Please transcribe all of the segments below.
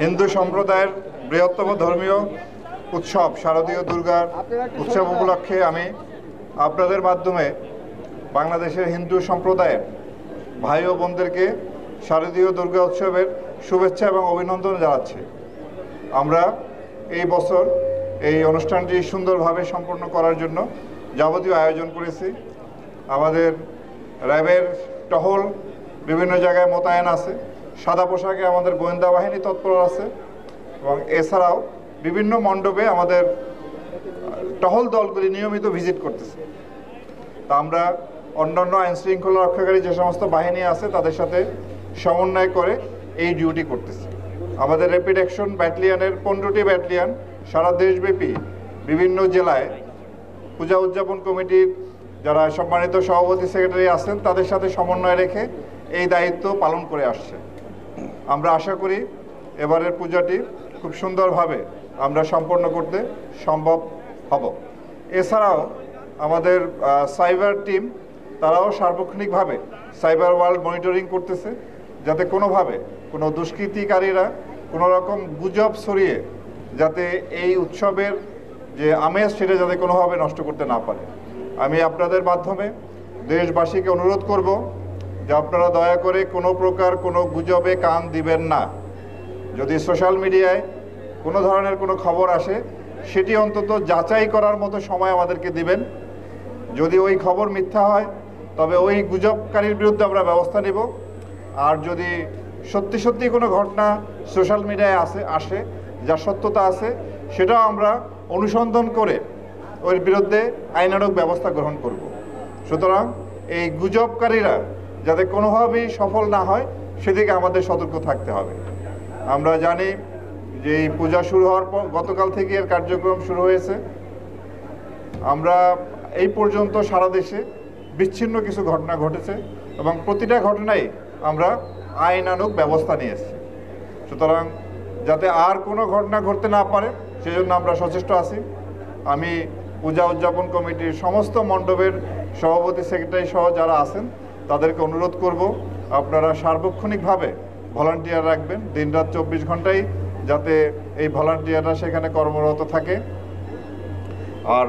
হিন্দু সম্প্রদায়ের বৃহত্তম ধর্মীয় উৎসব শারদীয় দুর্গার উৎসব উপলক্ষে আমি আপনাদের মাধ্যমে বাংলাদেশের হিন্দু সম্প্রদায়ের ভাই ও বোনদেরকে শারদীয় দুর্গা উৎসবের শুভেচ্ছা এবং অভিনন্দন জানাচ্ছি। আমরা এই বছর এই অনুষ্ঠানটি সুন্দরভাবে সম্পন্ন করার জন্য যাবতীয় আয়োজন করেছি। আমাদের র্যাবের টহল বিভিন্ন জায়গায় মোতায়েন আছে, সাদা পোশাকে আমাদের গোয়েন্দা বাহিনী তৎপর আছে এবং এছাড়াও বিভিন্ন মণ্ডপে আমাদের টহল দলগুলি নিয়মিত ভিজিট করতেছে। তা আমরা অন্যান্য আইনশৃঙ্খলা রক্ষাকারী যে সমস্ত বাহিনী আছে তাদের সাথে সমন্বয় করে এই ডিউটি করতেছে। আমাদের র্যাপিড অ্যাকশন ব্যাটালিয়নের 15টি ব্যাটালিয়ন সারা দেশব্যাপী বিভিন্ন জেলায় পূজা উদযাপন কমিটির যারা সম্মানিত সভাপতি সেক্রেটারি আছেন তাদের সাথে সমন্বয় রেখে এই দায়িত্ব পালন করে আসছে। আমরা আশা করি এবারের পূজাটি খুব সুন্দরভাবে আমরা সম্পন্ন করতে সম্ভব হব। এছাড়াও আমাদের সাইবার টিম তারাও সার্বক্ষণিকভাবে সাইবার ওয়ার্ল্ড মনিটরিং করতেছে, যাতে কোনোভাবে কোনো দুষ্কৃতিকারীরা কোনো রকম গুজব ছড়িয়ে যাতে এই উৎসবের যে আমেজ সেটা যাতে কোনোভাবে নষ্ট করতে না পারে। আমি আপনাদের মাধ্যমে দেশবাসীকে অনুরোধ করব যে আপনারা দয়া করে কোনো প্রকার কোনো গুজবে কান দিবেন না। যদি সোশ্যাল মিডিয়ায় কোনো ধরনের কোনো খবর আসে সেটি অন্তত যাচাই করার মতো সময় আমাদেরকে দিবেন। যদি ওই খবর মিথ্যা হয় তবে ওই গুজবকারীর বিরুদ্ধে আমরা ব্যবস্থা নেব। আর যদি সত্যি সত্যি কোনো ঘটনা সোশ্যাল মিডিয়ায় আসে যার সত্যতা আছে সেটাও আমরা অনুসন্ধান করে ওর বিরুদ্ধে আইনানুগ ব্যবস্থা গ্রহণ করব। সুতরাং এই গুজবকারীরা যাতে কোনোভাবেই সফল না হয় সেদিকে আমাদের সতর্ক থাকতে হবে। আমরা জানি যে এই পূজা শুরু হওয়ার পর গতকাল থেকে এর কার্যক্রম শুরু হয়েছে। আমরা এই পর্যন্ত সারা দেশে বিচ্ছিন্ন কিছু ঘটনা ঘটেছে এবং প্রতিটা ঘটনায় আমরা আইনানুগ ব্যবস্থা নিয়েছি। সুতরাং যাতে আর কোনো ঘটনা ঘটতে না পারে সেজন্য আমরা সচেষ্ট আছি। আমি পূজা উদযাপন কমিটির সমস্ত মণ্ডপের সভাপতি সেক্রেটারি সহ যারা আছেন তাদেরকে অনুরোধ করব আপনারা সার্বক্ষণিকভাবে ভলান্টিয়ার রাখবেন। দিনরাত 24 ঘন্টাই যাতে এই ভলান্টিয়াররা সেখানে কর্মরত থাকে। আর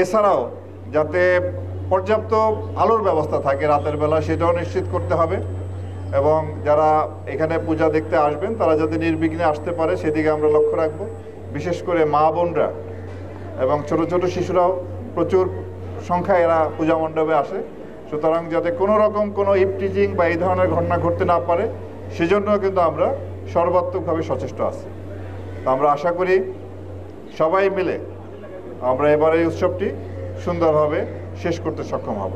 এছাড়াও যাতে পর্যাপ্ত আলোর ব্যবস্থা থাকে রাতের বেলা সেটাও নিশ্চিত করতে হবে এবং যারা এখানে পূজা দেখতে আসবেন তারা যাতে নির্বিঘ্নে আসতে পারে সেদিকে আমরা লক্ষ্য রাখব। বিশেষ করে মা বোনরা এবং ছোট ছোট শিশুরাও প্রচুর সংখ্যায় এরা পূজা মণ্ডপে আসে। সুতরাং যাতে কোনো রকম কোনো ইভটিজিং বা এই ধরনের ঘটনা ঘটতে না পারে সেজন্য কিন্তু আমরা সর্বাত্মকভাবে সচেষ্ট আছি। তো আমরা আশা করি সবাই মিলে আমরা এবার এই উৎসবটি সুন্দরভাবে শেষ করতে সক্ষম হব।